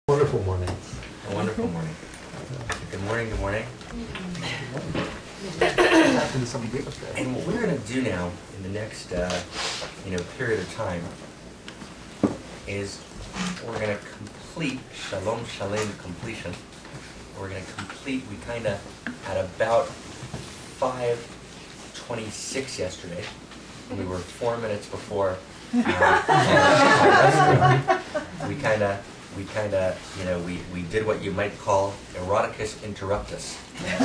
Wonderful morning. A wonderful morning. Good morning, good morning. And what we're going to do now in the next period of time is we're going to complete Shalom Shalem completion. We're going to complete, we kind of at about 5:26 yesterday, and we were 4 minutes before we did what you might call eroticus interruptus. So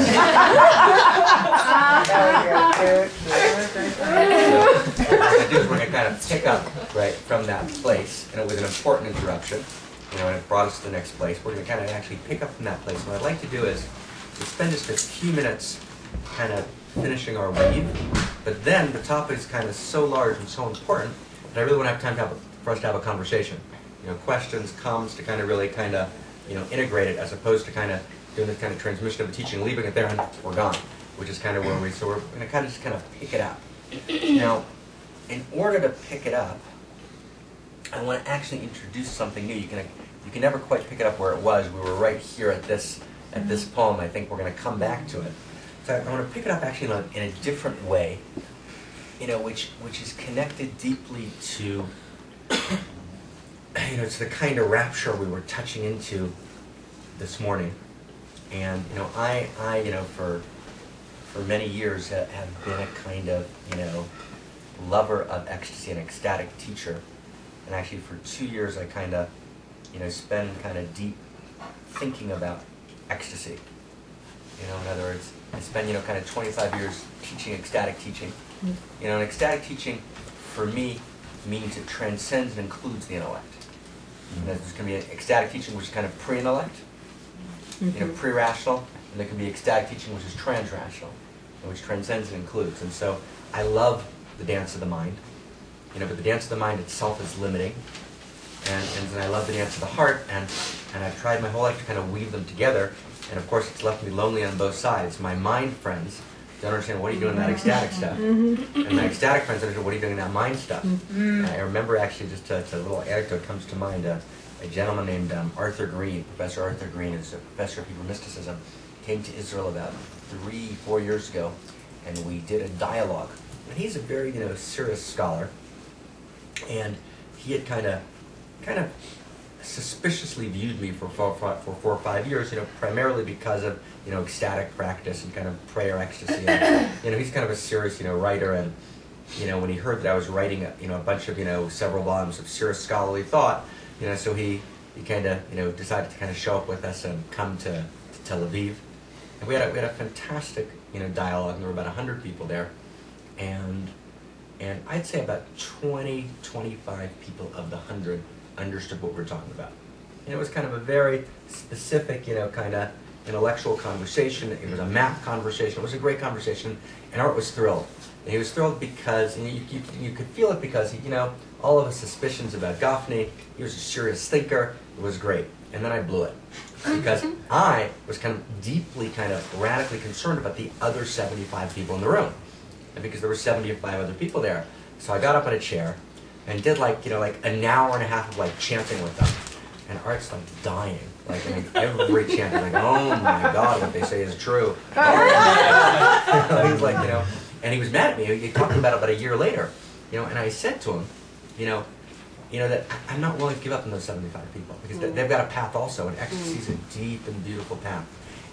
what we're going to do is we're going to kind of pick up right from that place, and it was an important interruption, and it brought us to the next place. We're going to kind of actually pick up from that place. What I'd like to do is to spend just a few minutes kind of finishing our weave, but then the topic is kind of so large and so important that I really want to have time for us to have a conversation. Questions, comments, to kind of really integrate it, as opposed to kind of doing this kind of transmission of the teaching, leaving it there and we're gone, which is kind of where so we're going to kind of pick it up. Now, in order to pick it up, I want to actually introduce something new. You can never quite pick it up where it was. We were right here at this poem. I think we're going to come back to it. So I want to pick it up actually in a different way, which is connected deeply to it's the kind of rapture we were touching into this morning. And I for many years have been a kind of lover of ecstasy, an ecstatic teacher. And actually for 2 years I kind of spend kind of deep thinking about ecstasy. In other words, I spend kind of 25 years teaching ecstatic teaching. And ecstatic teaching for me means it transcends and includes the intellect. There's going to be an ecstatic teaching which is kind of pre-intellect, pre-rational, and there can be ecstatic teaching which is trans-rational, which transcends and includes. And so I love the dance of the mind, but the dance of the mind itself is limiting, and I love the dance of the heart, and I've tried my whole life to kind of weave them together, and of course it's left me lonely on both sides. My mind friends don't understand what are you doing in that ecstatic stuff, and my ecstatic friends understand what are you doing in that mind stuff. I remember actually, just a little anecdote comes to mind, a gentleman named Arthur Green, Professor Arthur Green, is a professor of Hebrew mysticism, came to Israel about 3-4 years ago, and we did a dialogue. And he's a very serious scholar, and he had kind of suspiciously viewed me for 4 or 5 years, primarily because of ecstatic practice and kind of prayer ecstasy. And, he's kind of a serious writer, and when he heard that I was writing a bunch of several volumes of serious scholarly thought, so he kind of decided to kind of show up with us and come to Tel Aviv, and we had a fantastic dialogue. And there were about 100 people there, and I'd say about 20-25 people of the 100 understood what we were talking about. And it was kind of a very specific, kind of intellectual conversation. It was a map conversation. It was a great conversation, and Art was thrilled. And he was thrilled because you could feel it, because all of his suspicions about Gafni, he was a serious thinker. It was great. And then I blew it, because I was kind of deeply, kind of radically concerned about the other 75 people in the room, and because there were 75 other people there. So I got up in a chair and did like an hour and a half of chanting with them, and Art's dying. Every chant is oh my God, what they say is true. He's and he was mad at me. He talked about it about a year later, and I said to him, that I'm not willing to give up on those 75 people, because they've got a path also, and ecstasy is a deep and beautiful path.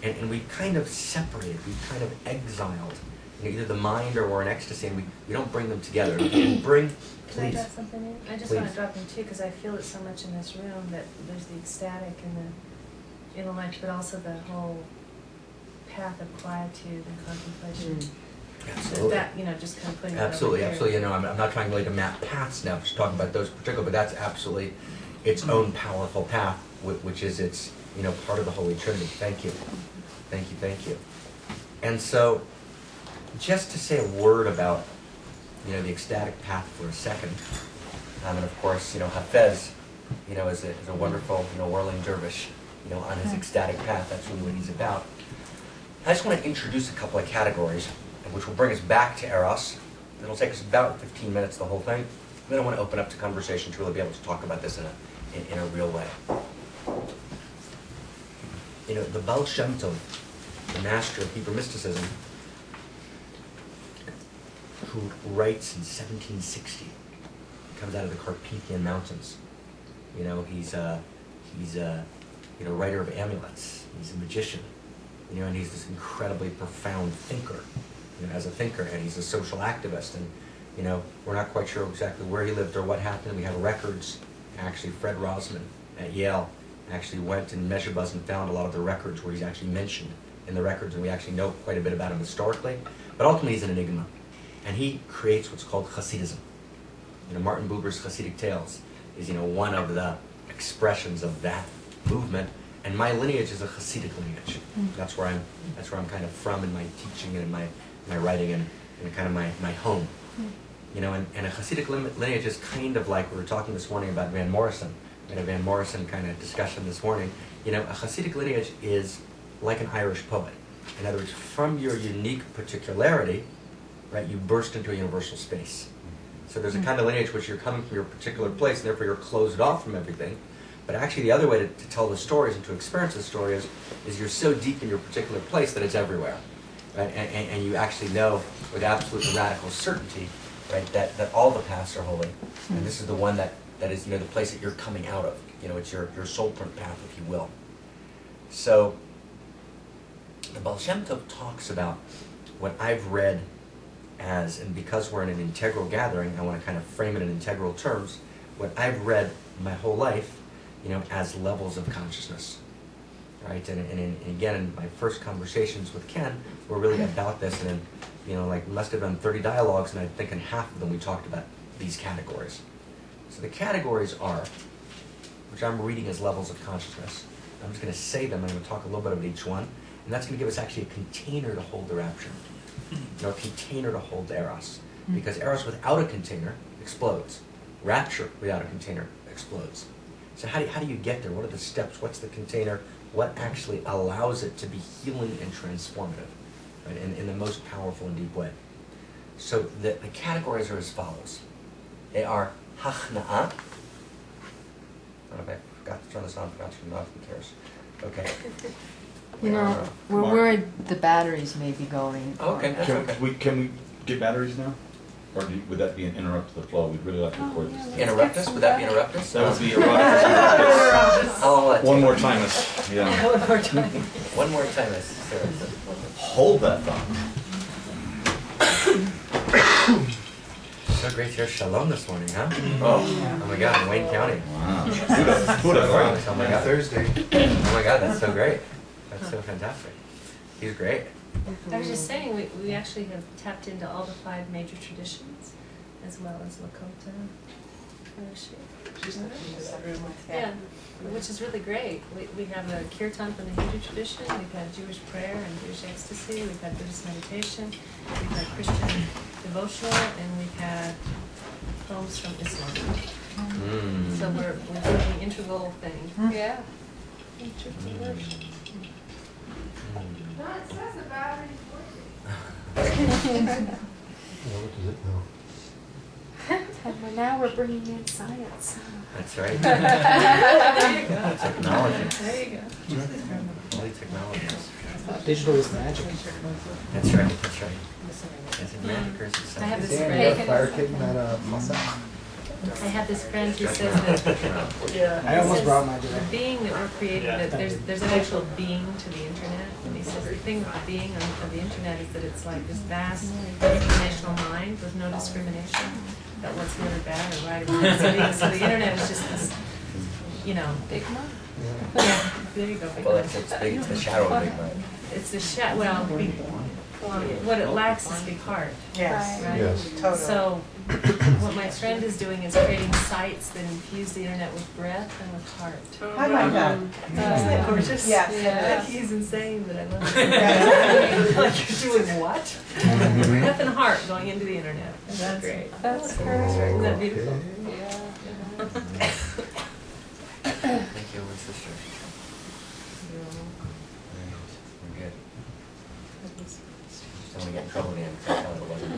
And we kind of separated, we kind of exiled either the mind or we're in ecstasy, and we don't bring them together. We bring. Can I drop something in? I just want to drop in too, because I feel it so much in this room, that there's the ecstatic and the intellect, but also the whole path of quietude and contemplation. Absolutely. That, just kind of putting absolutely, it over absolutely. I'm not trying really to map paths now, just talking about those particular, but that's absolutely its own powerful path, which is its part of the Holy Trinity. Thank you, thank you, thank you. And so, just to say a word about the ecstatic path for a second, and of course, Hafez, is a wonderful, whirling dervish, on his ecstatic path. That's really what he's about. I just want to introduce a couple of categories, which will bring us back to Eros. It'll take us about 15 minutes, the whole thing. Then I want to open up to conversation to really be able to talk about this in a real way. the Baal Shem Tov, the master of Hebrew mysticism, who writes in 1760, comes out of the Carpathian Mountains. He's a writer of amulets. He's a magician, and he's this incredibly profound thinker, as a thinker, and he's a social activist. And we're not quite sure exactly where he lived or what happened. We have records. Actually, Fred Rosman at Yale actually went in Mezhebuz and found a lot of the records where he's actually mentioned in the records, and we actually know quite a bit about him historically. But ultimately, he's an enigma, and he creates what's called Hasidism. Martin Buber's Hasidic Tales is one of the expressions of that movement, and my lineage is a Hasidic lineage. That's where I'm kind of from in my teaching and in my writing and kind of my home. And a Hasidic lineage is kind of like we were talking this morning about Van Morrison. We had a Van Morrison kind of discussion this morning. A Hasidic lineage is like an Irish poet. In other words, from your unique particularity, right, you burst into a universal space. So there's a kind of lineage which you're coming from your particular place, and therefore you're closed off from everything. But actually the other way to tell the stories and to experience the story is you're so deep in your particular place that it's everywhere. Right? And you actually know with absolute radical certainty, right, that all the paths are holy. And this is the one that is the place that you're coming out of. It's your soul print path, if you will. So the Baal Shem Tov talks about what I've read as, and because we're in an integral gathering, I want to kind of frame it in integral terms, what I've read my whole life, as levels of consciousness. Right? And again, in my first conversations with Ken were really about this, and like must have been 30 dialogues, and I think in half of them we talked about these categories. So the categories are, which I'm reading as levels of consciousness. I'm just going to say them, and I'm going to talk a little bit about each one, and that's going to give us actually a container to hold the rapture. A container to hold Eros. Because Eros without a container explodes. Rapture without a container explodes. So how do you get there? What are the steps? What's the container? What actually allows it to be healing and transformative, right, in the most powerful and deep way? So the categories are as follows. They are hachna'a. I don't know if I forgot to turn this on, forgot to turn it off, who cares? Okay. We're worried the batteries may be going. Okay, that's okay. Can we get batteries now? Or would that be an interrupt to the flow? We'd really like to record this. Interrupt us? Would that be interrupt us? That would be How long will that take? One more time. Yeah. One more time. One more time. Hold that thought. So great to hear Shalom this morning, huh? Oh my God, in Wayne County. Wow. Who'd have thought? Oh my God. Thursday. Oh my God, that's so great. That's so fantastic. He's great. I was just saying, we actually have tapped into all the 5 major traditions, as well as Lakota. Yeah, which is really great. We have a kirtan from the Hindu tradition, we've had Jewish prayer and Jewish ecstasy, we've had Buddhist meditation, we've had Christian devotional, and we've had poems from Islam. So we're doing the integral thing. Yeah. Integral. No, it says the battery's working. What does it know? And now we're bringing in science. That's right. There you go. Technology. There you go. All these technologies. Digital is magic. That's right. That's right. Is it magic or is it I have something? this Dan, friend. you got fire kicking that muscle? I have this friend who says that I almost says brought my the today. being that we're creating, that there's an actual being to the internet, and he says the thing with the being of the internet is that it's like this vast informational mind with no discrimination about what's good or bad or right or wrong. So the internet is just this, big mind. Yeah, there you go. Big Well, mind. it's big. It's the shadow of big mind. It's the what it lacks is big heart. Yes. Right? Yes. Totally. So what my friend is doing is creating sites that infuse the internet with breath and with heart. I like that. Isn't that gorgeous? Yes. Yeah. He's insane, but I love it. Like you're doing what? Breath and heart going into the internet. That's great. That's Isn't that beautiful? Thank you, my sister. We're good. Just don't want to get in trouble again, because I thought it wasn't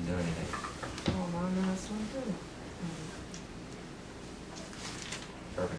do anything. Oh, well, no, that's not good.